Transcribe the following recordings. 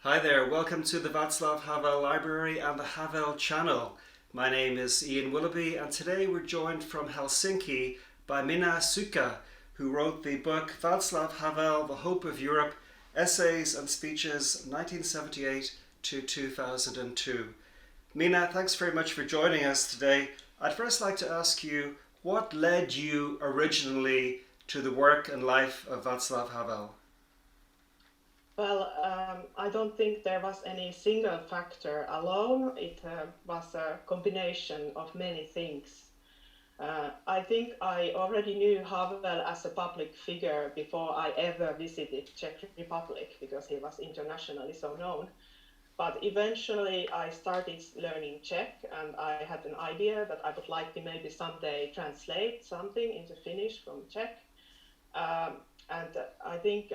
Hi there, welcome to the Václava Havla Library and the Havel channel. My name is Ian Willoughby and today we're joined from Helsinki by Minnou Suikka, who wrote the book Václav Havel, The Hope of Europe, Essays and Speeches 1978 to 2002. Minnou, thanks very much for joining us today. I'd first like to ask you, what led you originally to the work and life of Václav Havel? Well, I don't think there was any single factor alone. It was a combination of many things. I think I already knew Havel as a public figure before I ever visited Czech Republic because he was internationally so known. But eventually I started learning Czech and I had an idea that I would like to maybe someday translate something into Finnish from Czech. And I think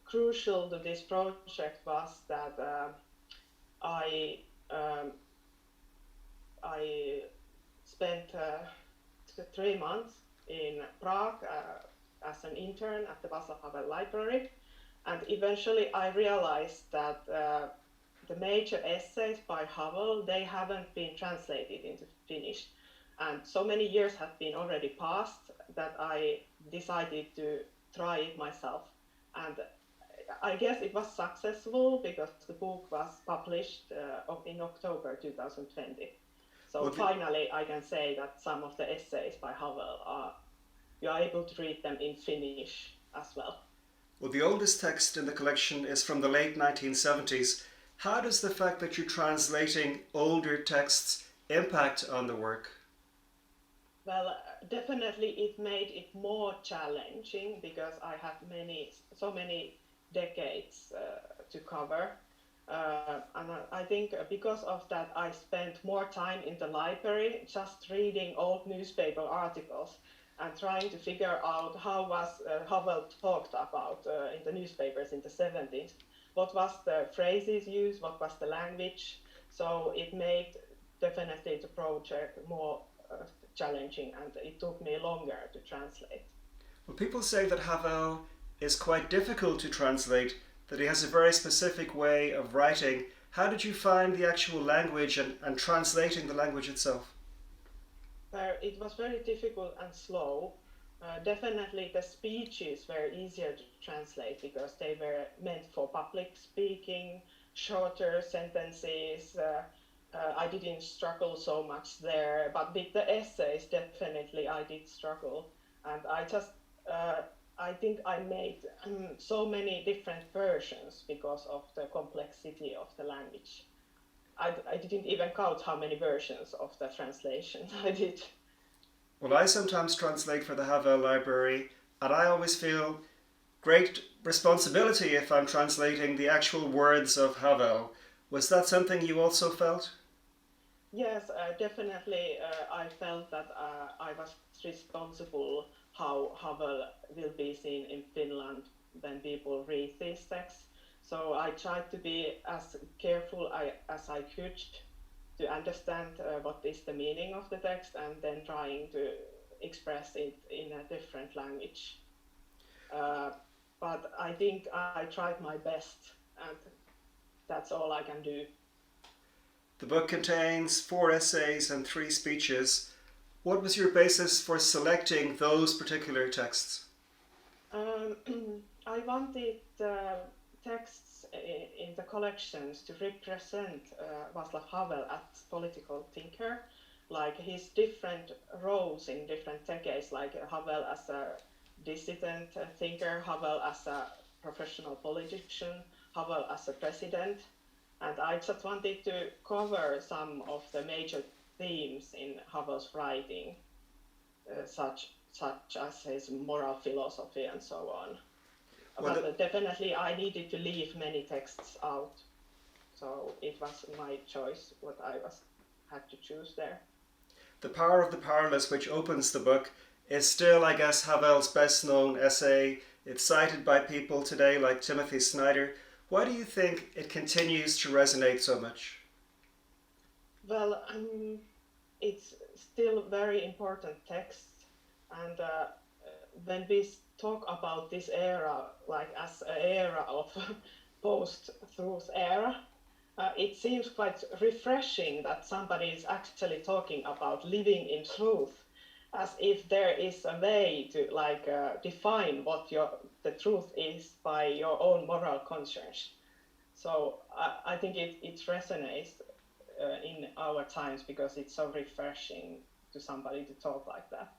crucial to this project was that I I spent 3 months in Prague as an intern at the Václava Havla Library, and eventually I realized that the major essays by Havel, they haven't been translated into Finnish, and so many years have been already passed that I decided to try it myself. And I guess it was successful because the book was published in October 2020. So Well, finally, I can say that some of the essays by Havel you are able to read them in Finnish as well. Well, the oldest text in the collection is from the late 1970s. How does the fact that you're translating older texts impact on the work? Well, definitely it made it more challenging because I have so many decades to cover. And I think because of that, I spent more time in the library just reading old newspaper articles and trying to figure out how was Havel talked about in the newspapers in the 70s. What was the phrases used? What was the language? So it made definitely the project more challenging, and it took me longer to translate. Well, people say that Havel is quite difficult to translate, that he has a very specific way of writing. How did you find the actual language and translating the language itself? It was very difficult and slow. Definitely the speeches were easier to translate because they were meant for public speaking, shorter sentences. I didn't struggle so much there, but with the essays, definitely I did struggle. And I think I made so many different versions because of the complexity of the language. I didn't even count how many versions of the translation I did. Well, I sometimes translate for the Havel Library, and I always feel great responsibility if I'm translating the actual words of Havel. Was that something you also felt? Yes, definitely. I felt that I was responsible how Havel will be seen in Finland when people read these texts. So I tried to be as careful as I could to understand what is the meaning of the text and then trying to express it in a different language. Uh, but I think I tried my best, and that's all I can do. The book contains 4 essays and 3 speeches. What was your basis for selecting those particular texts? Um, I wanted texts in the collections to represent Václav Havel as political thinker, like his different roles in different decades, like Havel as a dissident thinker, Havel as a professional politician, Havel as a president. And I just wanted to cover some of the major themes in Havel's writing, such as his moral philosophy and so on. Well, But definitely I needed to leave many texts out, so it was my choice what I was had to choose there. The Power of the Powerless, which opens the book, is still, I guess, Havel's best known essay. It's cited by people today like Timothy Snyder. Why do you think it continues to resonate so much? Well, it's still very important text, and when we talk about this era, like as an era of post-truth era, it seems quite refreshing that somebody is actually talking about living in truth, as if there is a way to define what the truth is by your own moral conscience. So I think it resonates in our times because it's so refreshing to somebody to talk like that.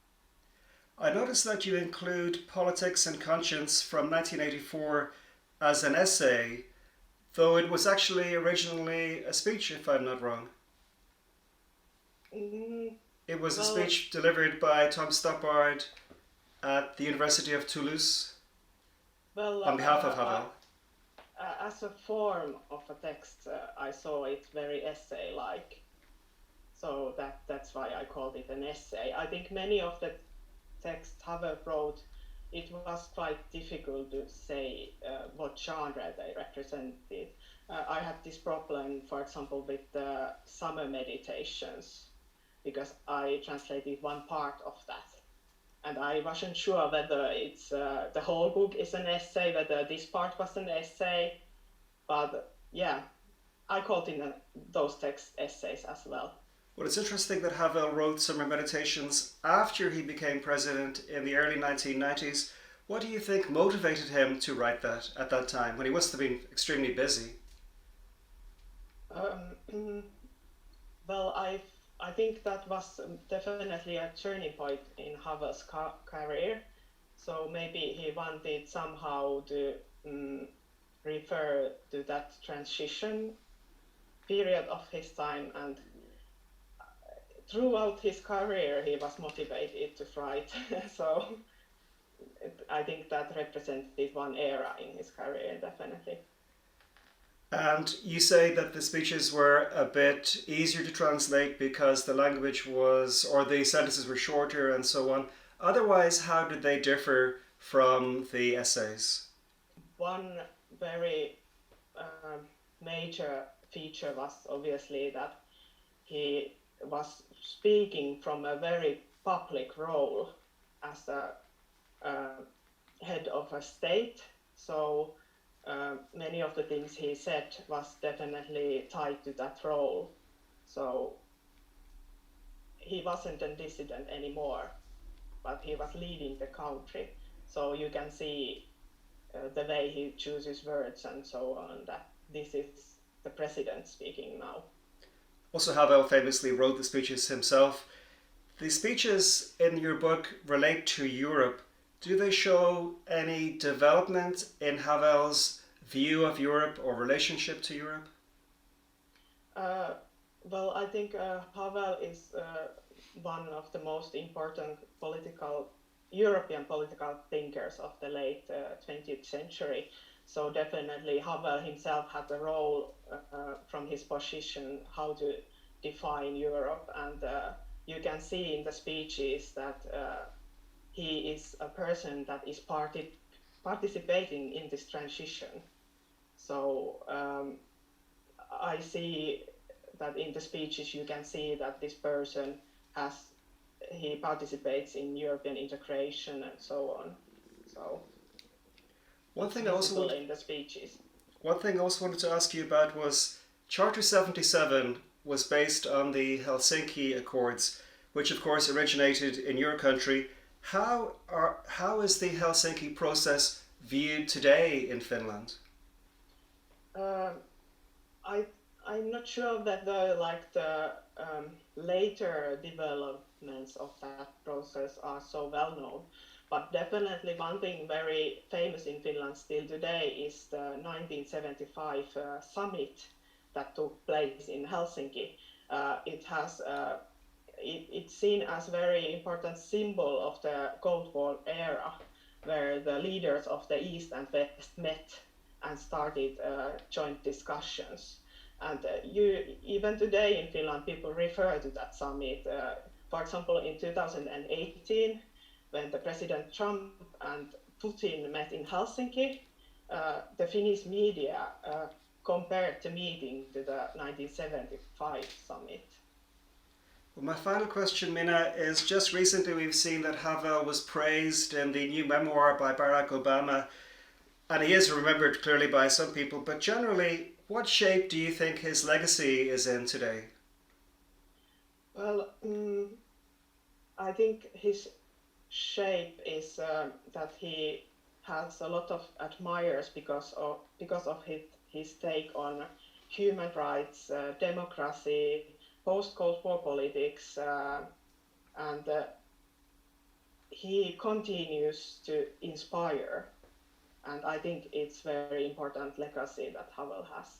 I noticed that you include Politics and Conscience from 1984 as an essay, though it was actually originally a speech, if I'm not wrong. It was a speech delivered by Tom Stoppard at the University of Toulouse on behalf of Havel. As a form of a text, I saw it very essay-like, so that's why I called it an essay. I think many of the text Havel wrote, it was quite difficult to say what genre they represented. I had this problem, for example, with the summer meditations, because I translated one part of that. And I wasn't sure whether it's the whole book is an essay, whether this part was an essay. But yeah, I called in those text essays as well. Well, it's interesting that Havel wrote Summer Meditations after he became president in the early 1990s. What do you think motivated him to write that at that time, when he must have been extremely busy? Well, I think that was definitely a turning point in Havel's career. So maybe he wanted somehow to refer to that transition period of his time, and throughout his career he was motivated to write. So I think that represented one era in his career, definitely. And you say that the speeches were a bit easier to translate because the language was, or the sentences were shorter and so on. Otherwise, how did they differ from the essays? One very major feature was obviously that he was speaking from a very public role as a head of a state. So many of the things he said was definitely tied to that role. So he wasn't a dissident anymore, but he was leading the country. So you can see the way he chooses words and so on, that this is the president speaking now. Also, Havel famously wrote the speeches himself. The speeches in your book relate to Europe. Do they show any development in Havel's view of Europe or relationship to Europe? Well, I think Havel is one of the most important European political thinkers of the late 20th century. So definitely Havel himself had a role from his position how to define Europe, and you can see in the speeches that he is a person that is participating in this transition. So I see that in the speeches you can see that this person he participates in European integration and so on. So one thing I also in the speeches. One thing I also wanted to ask you about was Charter 77 was based on the Helsinki Accords, which of course originated in your country. How is the Helsinki process viewed today in Finland? I'm not sure that the later developments of that process are so well known, but definitely one thing very famous in Finland still today is the 1975 summit that took place in Helsinki. It's seen as a very important symbol of the Cold War era, where the leaders of the East and West met and started joint discussions. And even today in Finland, people refer to that summit. For example, in 2018, when the President Trump and Putin met in Helsinki, the Finnish media compared the meeting to the 1975 summit. Well, my final question, Minna, is just recently we've seen that Havel was praised in the new memoir by Barack Obama. And he is remembered clearly by some people, but generally, what shape do you think his legacy is in today? Well, I think his shape is that he has a lot of admirers because of his take on human rights, democracy, post-Cold War politics, and he continues to inspire. And I think it's very important legacy that Havel has.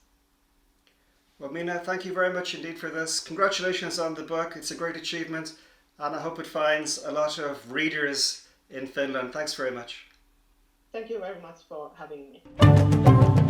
Well, Minnou, thank you very much indeed for this. Congratulations on the book. It's a great achievement, and I hope it finds a lot of readers in Finland. Thanks very much. Thank you very much for having me.